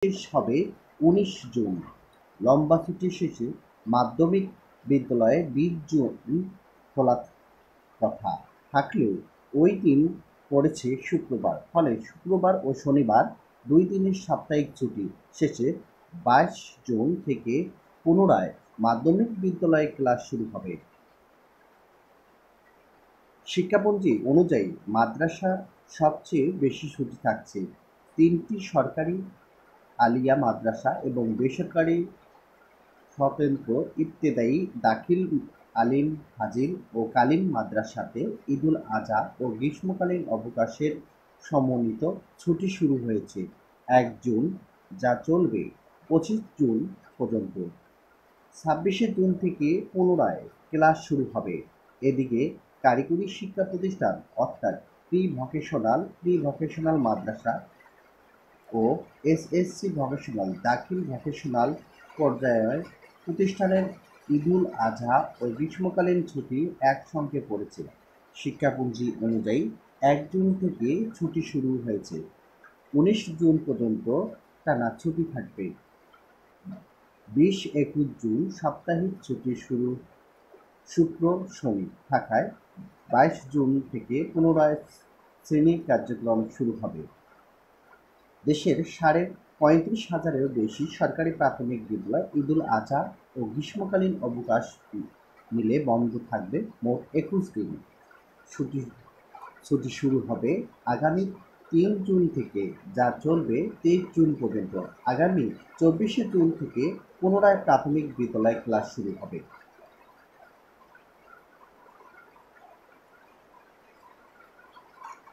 শেষ হবে ১৯ জুন। লম্বা ছুটি শেষে মাধ্যমিক বিদ্যালয়ে ২০ জুন খোলার কথা থাকলেও ওই দিন পড়েছে শুক্রবার। ফলে শুক্রবার ও শনিবার ২ দিনের সাপ্তাহিক ছুটি শেষে ২২ জুন থেকে পুনরায় মাধ্যমিক বিদ্যালয়ে ক্লাস শুরু হবে। শিক্ষাপঞ্জি অনুযায়ী মাদ্রাসা সবচেয়ে বেশি ছুটি থাকছে। ৩টি সরকারি আলিয়া মাদ্রাসা এবং বেসরকারি স্বতন্ত্র ইবতেদায়ী দাখিল আলিম হাজির ও কালিম মাদ্রাসাতে ঈদুল আজহা ও গ্রীষ্মকালীন অবকাশের সমন্বিত ছুটি শুরু হয়েছে ১ জুন, যা চলবে ২৫ জুন পর্যন্ত। ২৬শে জুন থেকে পুনরায় ক্লাস শুরু হবে। এদিকে কারিগরি শিক্ষা প্রতিষ্ঠান অর্থাৎ প্রি ভোকেশনাল মাদ্রাসা ও এসএসসি ভোকেশনাল দাখিল ভোকেশনাল পর্যায়ের প্রতিষ্ঠানের ঈদুল আজহা ও গ্রীষ্মকালীন ছুটি একসঙ্গে পড়েছে। শিক্ষাপঞ্জি অনুযায়ী ১ জুন থেকে ছুটি শুরু হয়েছে। ১৯ জুন পর্যন্ত টানা ছুটি থাকবে। ২০-২১ জুন সাপ্তাহিক ছুটি শুরু শুক্র শনি থাকায় ২২ জুন থেকে পুনরায় শ্রেণী কার্যক্রম শুরু হবে। দেশের ৩৫,০০০-এরও বেশি সরকারি প্রাথমিক বিদ্যালয় ঈদুল আজহা ও গ্রীষ্মকালীন অবকাশ মিলে বন্ধ থাকবে মোট ২১ দিন। ছুটি শুরু হবে আগামী ৩ জুন থেকে, যা চলবে ২৩ জুন পর্যন্ত। আগামী ২৪শে জুন থেকে পুনরায় প্রাথমিক বিদ্যালয় ক্লাস শুরু হবে।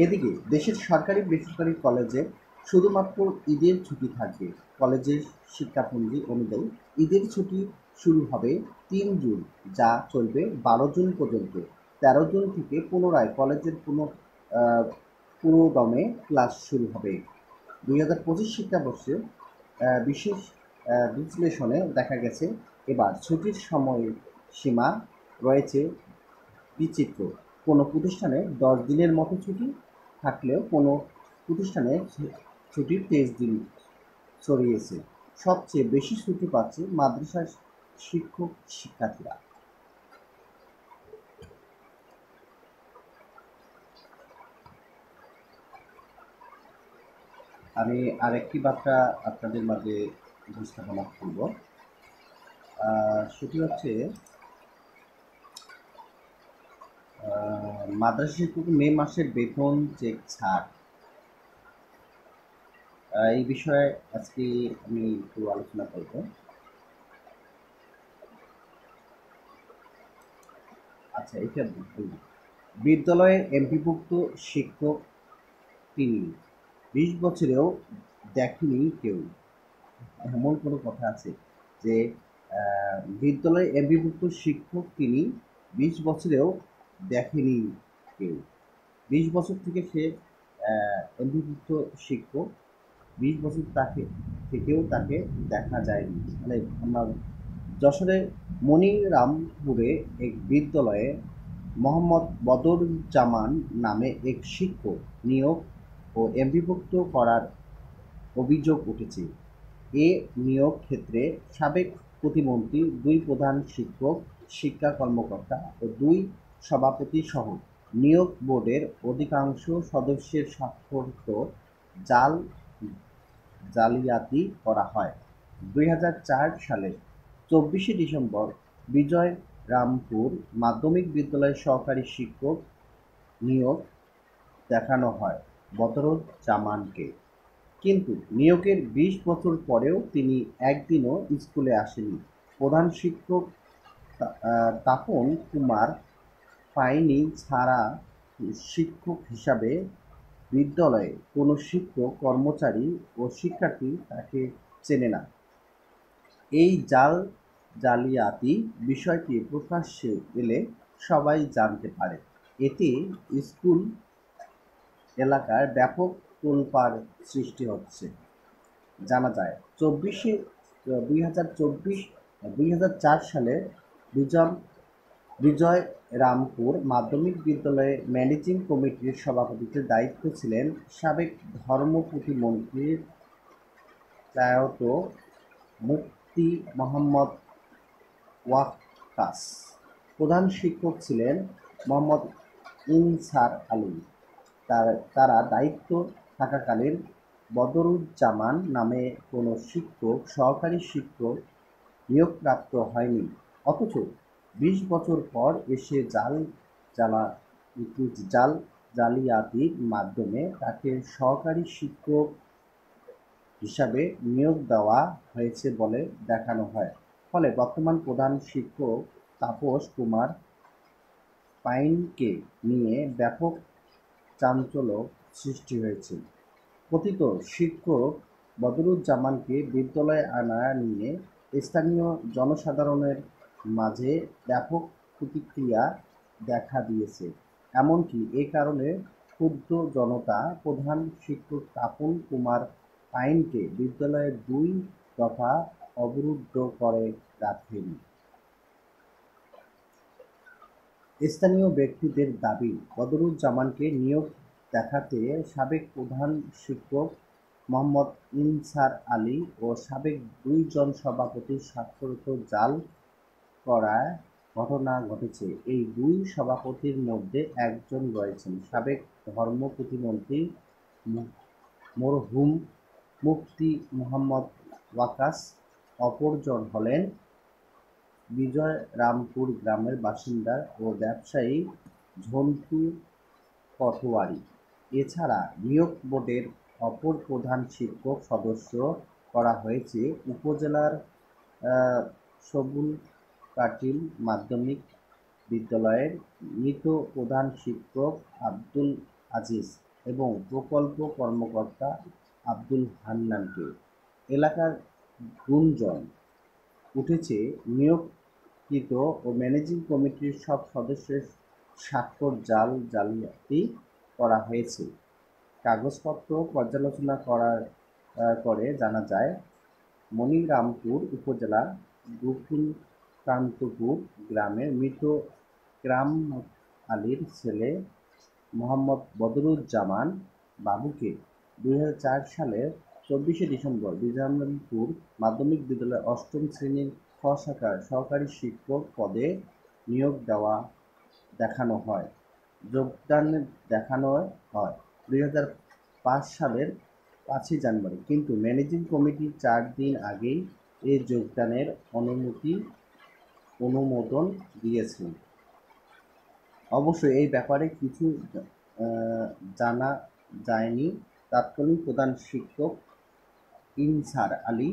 এদিকে দেশের সরকারি বেসরকারি কলেজে শুধুমাত্র ঈদের ছুটি থাকবে। কলেজের শিক্ষাপঞ্জি অনুযায়ী ঈদের ছুটি শুরু হবে ৩ জুন, যা চলবে ১২ জুন পর্যন্ত। ১৩ জুন থেকে পুনরায় কলেজের পুরোদমে ক্লাস শুরু হবে। ২০২৫ শিক্ষাবর্ষে বিশেষ বিশ্লেষণে দেখা গেছে এবার ছুটির সময়সীমা রয়েছে বিচিত্র। কোনো প্রতিষ্ঠানে ১০ দিনের মতো ছুটি থাকলেও কোনো প্রতিষ্ঠানে ছুটি ২৩ দিন ছড়িয়েছে। সবচেয়ে বেশি ছুটি পাচ্ছে মাদ্রাসার শিক্ষক শিক্ষার্থীরা। আমি আরেকটি বার্তা আপনাদের মাঝে উপস্থাপনা করব। সেটি হচ্ছে মাদ্রাসা শিক্ষক মে মাসের বেতন চেক ছাড়। এই বিষয়ে আজকে আমি একটু আলোচনা করব। আচ্ছা, এটা বিদ্যালয়ের এমপিভুক্ত শিক্ষক তিনি ২০ বছরেও দেখেনি কেউ, এমন কোনো কথা আছে যে বিদ্যালয়ে এমপিভুক্ত শিক্ষক তিনি ২০ বছরেও দেখেনি কেউ। ২০ বছর থেকে সে এমপিভুক্ত শিক্ষক, ২০ বছর থেকেও তাকে দেখা যায়নি। মানে আমরা যশোরের মনিরামপুরে এক বিদ্যালয়ে মোহাম্মদ বদরুজ্জামান নামে এক শিক্ষক নিয়োগ ও এমপিভুক্ত করার অভিযোগ উঠেছে। এ নিয়োগ ক্ষেত্রে সাবেক প্রতিমন্ত্রী, ২ প্রধান শিক্ষক শিক্ষা কর্মকর্তা ও ২ সভাপতি সহ নিয়োগ বোর্ডের অধিকাংশ সদস্যের স্বাক্ষরিত জালিয়াতি করা হয়। ২০০৪ সালের ২৪শে ডিসেম্বর বিজয়রামপুর মাধ্যমিক বিদ্যালয়ের সহকারী শিক্ষক নিয়োগ দেখানো হয় বদরুজ্জামানকে। কিন্তু নিয়োগের ২০ বছর পরেও তিনি একদিনও স্কুলে আসেননি। প্রধান শিক্ষক তাপন কুমার পায়নি ছাড়া শিক্ষক হিসাবে বিদ্যালয়ে কোনো শিক্ষক, কর্মচারী ও শিক্ষার্থী তাকে চেনে না। এই জালিয়াতি বিষয়টি প্রকাশ্যে এলে সবাই জানতে পারে। এতে স্কুল এলাকায় ব্যাপক তোলপাড় সৃষ্টি হচ্ছে। জানা যায় ২০০৪ সালে বিজয়রামপুর মাধ্যমিক বিদ্যালয়ে ম্যানেজিং কমিটির সভাপতিত্বের দায়িত্বে ছিলেন সাবেক ধর্ম প্রতিমন্ত্রী প্রয়াত মুফতি মোহাম্মদ ওয়াক্কাস। প্রধান শিক্ষক ছিলেন মোহাম্মদ ইনসার আলী। তারা দায়িত্ব থাকাকালীন বদরুজ্জামান নামে কোনো সহকারী শিক্ষক নিয়োগপ্রাপ্ত হয়নি। অথচ ২০ বছর পর এসে জালিয়াতির মাধ্যমে তাকে সহকারী শিক্ষক হিসাবে নিয়োগ দেওয়া হয়েছে বলে দেখানো হয়। ফলে বর্তমান প্রধান শিক্ষক তাপস কুমার পাইনকে নিয়ে ব্যাপক চাঞ্চল্য সৃষ্টি হয়েছে। কথিত শিক্ষক বদরুজ্জামানকে বিদ্যালয়ে আনা নিয়ে স্থানীয় জনসাধারণের মাঝে ব্যাপক প্রতিক্রিয়া দেখা দিয়েছে। এমনকি এ কারণে ক্ষুব্ধ জনতা প্রধান শিক্ষক তাপস কুমার পাইনকে বিদ্যালয়ে ২ দফা অবরুদ্ধ করে রাখেন। স্থানীয় ব্যক্তিদের দাবি, বদরুজ্জামানকে নিয়োগ দেখাতে সাবেক প্রধান শিক্ষক মোহাম্মদ ইনসার আলী ও সাবেক ২ জন সভাপতির স্বাক্ষরিত জাল করার ঘটনা ঘটেছে। এই ২ সভাপতির মধ্যে একজন রয়েছেন সাবেক ধর্ম প্রতিমন্ত্রী মরহুম মুফতি মোহাম্মদ ওয়াক্কাস, অপরজন হলেন বিজয়রামপুর গ্রামের বাসিন্দা ও ব্যবসায়ী ঝন্টু পাটোয়ারি। এছাড়া নিয়োগ বোর্ডের অপর প্রধান শিক্ষক সদস্য করা হয়েছে উপজেলার সবুলকাটিল মাধ্যমিক বিদ্যালয়ের মৃত প্রধান শিক্ষক আব্দুল আজিজ এবং প্রকল্প কর্মকর্তা আব্দুল হান্নানকে। এলাকার গুঞ্জন উঠেছে নিয়োগকৃত ও ম্যানেজিং কমিটির সব সদস্যের স্বাক্ষর জালিয়াতি করা হয়েছে। কাগজপত্র পর্যালোচনা করে জানা যায়, মনিরামপুর উপজেলার দক্ষিণকান্তপুর গ্রামের মৃত ক্রাম আলীর ছেলে মোহাম্মদ বদরুজ্জামান বাবুকে ২০০৪ সালের ২৪শে ডিসেম্বর বিজয়রামপুর মাধ্যমিক বিদ্যালয়ের ৮ম শ্রেণীর খ শাখার সহকারী শিক্ষক পদে নিয়োগ দেখানো হয়। ২০০৫ সালের ৫ই জানুয়ারি, কিন্তু ম্যানেজিং কমিটি ৪ দিন আগেই এ যোগদানের অনুমোদন দিয়েছে। অবশ্য এই ব্যাপারে কিছু জানা যায়নি। তৎকালীন প্রধান শিক্ষক ইনসার আলী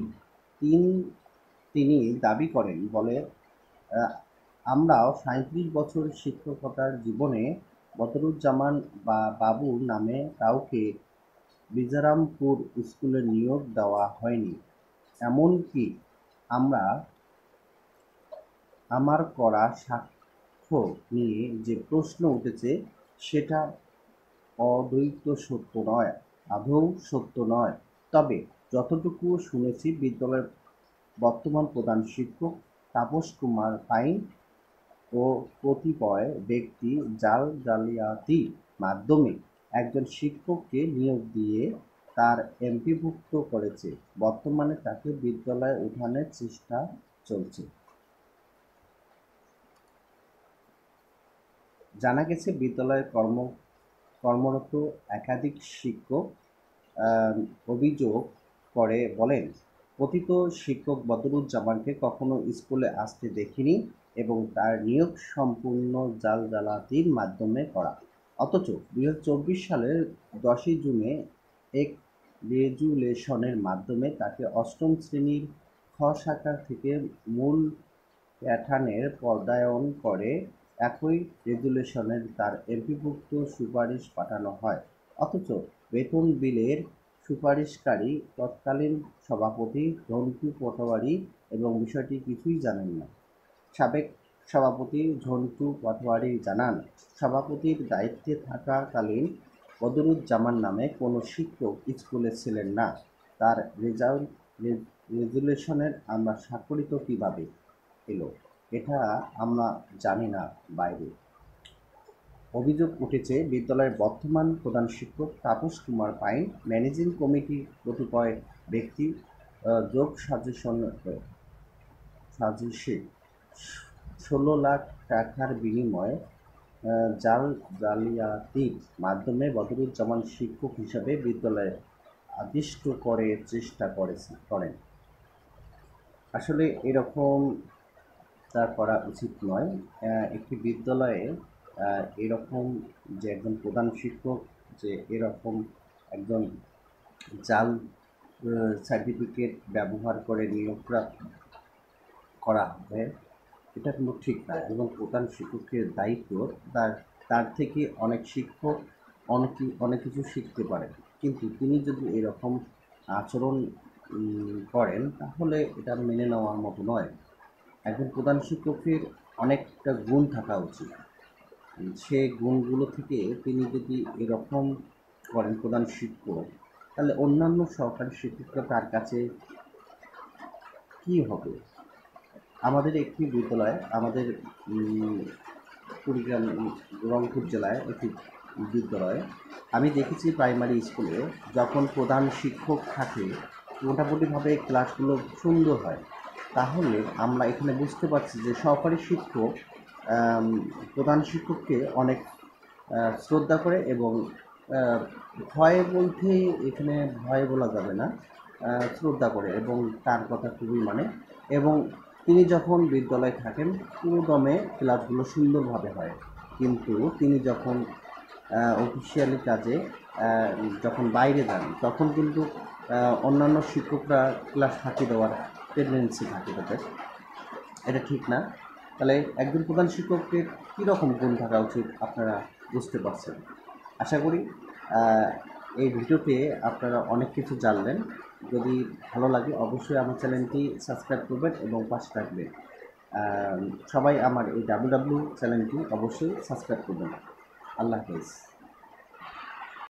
তিনি দাবি করেন, বলে, আমরাও ৩৭ বছর শিক্ষকতার জীবনে বদরুজ্জামান বাবু নামে কাউকে বিজয়রামপুর স্কুলে নিয়োগ দেওয়া হয়নি। এমনকি আমার করা সাক্ষ্য নিয়ে যে প্রশ্ন উঠেছে সেটা আদৌ সত্য নয়। তবে যতটুকু শুনেছি, বিদ্যালয়ের বর্তমান প্রধান শিক্ষক তাপস কুমার পাইন ও কতিপয় ব্যক্তি জালিয়াতির মাধ্যমে একজন শিক্ষককে নিয়োগ দিয়ে তার এমপিভুক্ত করেছে। বর্তমানে তাকে বিদ্যালয়ে উঠানোর চেষ্টা চলছে। জানা গেছে, বিদ্যালয়ে কর্মরত একাধিক শিক্ষক অভিযোগ করে বলেন, কথিত শিক্ষক বদরুজ্জামানকে কখনো স্কুলে আসতে দেখিনি এবং তার নিয়োগ সম্পূর্ণ জালিয়াতির মাধ্যমে করা। অথচ ২০২৪ সালের ১০ই জুনে এক রেজুলেশনের মাধ্যমে তাকে ৮ম শ্রেণীর খ শাখা থেকে মূল প্যাটার্নের পদায়ন করে একই রেজুলেশনে তার এমপিভুক্ত সুপারিশ পাঠানো হয়। অথচ বেতন বিলের সুপারিশকারী তৎকালীন সভাপতি ঝন্টু পাটোয়ারি এবং বিষয়টি কিছুই জানেন না। সাবেক সভাপতি ঝন্টু পাটোয়ারি জানান, সভাপতির দায়িত্বে থাকাকালীন বদরুজ্জামান নামে কোনো শিক্ষক স্কুলে ছিলেন না। তার রেজুলেশনে আমরা স্বাক্ষরিত কীভাবে এলো এটা আমরা জানি না। বাইরে অভিযোগ উঠেছে, বিদ্যালয়ের বর্তমান প্রধান শিক্ষক তাপস কুমার পাইন, ম্যানেজিং কমিটির কতিপয় ব্যক্তি যোগ সাজেশে ১৬ লাখ টাকার বিনিময়ে জালিয়াতির মাধ্যমে বদরুজ্জামান শিক্ষক হিসাবে বিদ্যালয়ে আদিষ্ট করে চেষ্টা করেন। আসলে এরকম তা করা উচিত নয়। একটি বিদ্যালয়ে এরকম যে একজন প্রধান শিক্ষক যে এরকম একজন জাল সার্টিফিকেট ব্যবহার করে নিয়োগ করা হবে, এটা কিন্তু ঠিক না। এবং প্রধান শিক্ষকের দায়িত্ব তার তার থেকে অনেক শিক্ষক অনেক কিছু শিখতে পারে, কিন্তু তিনি যদি এরকম আচরণ করেন তাহলে এটা মেনে নেওয়ার মতো নয়। একজন প্রধান শিক্ষকের অনেকটা গুণ থাকা উচিত। সে গুণগুলো থেকে তিনি যদি এরকম করেন প্রধান শিক্ষক, তাহলে অন্যান্য সহকারী শিক্ষকরা তার কাছে কী হবে? আমাদের একটি বিদ্যালয়, আমাদের কুড়িগ্রাম রংপুর জেলায় একটি বিদ্যালয় আমি দেখেছি, প্রাইমারি স্কুলে যখন প্রধান শিক্ষক থাকে মোটামুটিভাবে ক্লাসগুলো সুন্দর হয়। তাহলে আমরা এখানে বুঝতে পারছি যে সহকারী শিক্ষক প্রধান শিক্ষককে অনেক শ্রদ্ধা করে এবং ভয় বলতে এখানে ভয় বলা যাবে না, শ্রদ্ধা করে এবং তার কথা খুবই মানে। এবং তিনি যখন বিদ্যালয়ে থাকেন পুরোদমে ক্লাসগুলো সুন্দরভাবে হয়, কিন্তু তিনি যখন অফিসিয়ালি কাজে যখন বাইরে যান তখন কিন্তু অন্যান্য শিক্ষকরা ক্লাস ফাঁকি দেওয়ার টেন্ডেন্সি থাকে তাদের। এটা ঠিক না। তাহলে একজন প্রধান শিক্ষকের কীরকম গুণ থাকা উচিত আপনারা বুঝতে পারছেন। আশা করি এই ভিডিওতে আপনারা অনেক কিছু জানলেন। যদি ভালো লাগে অবশ্যই আমার চ্যানেলটি সাবস্ক্রাইব করবেন এবং পাশে থাকবেন। সবাই আমার এই ডাব্লিউ চ্যানেলটি অবশ্যই সাবস্ক্রাইব করবেন। আল্লাহ হাফেজ।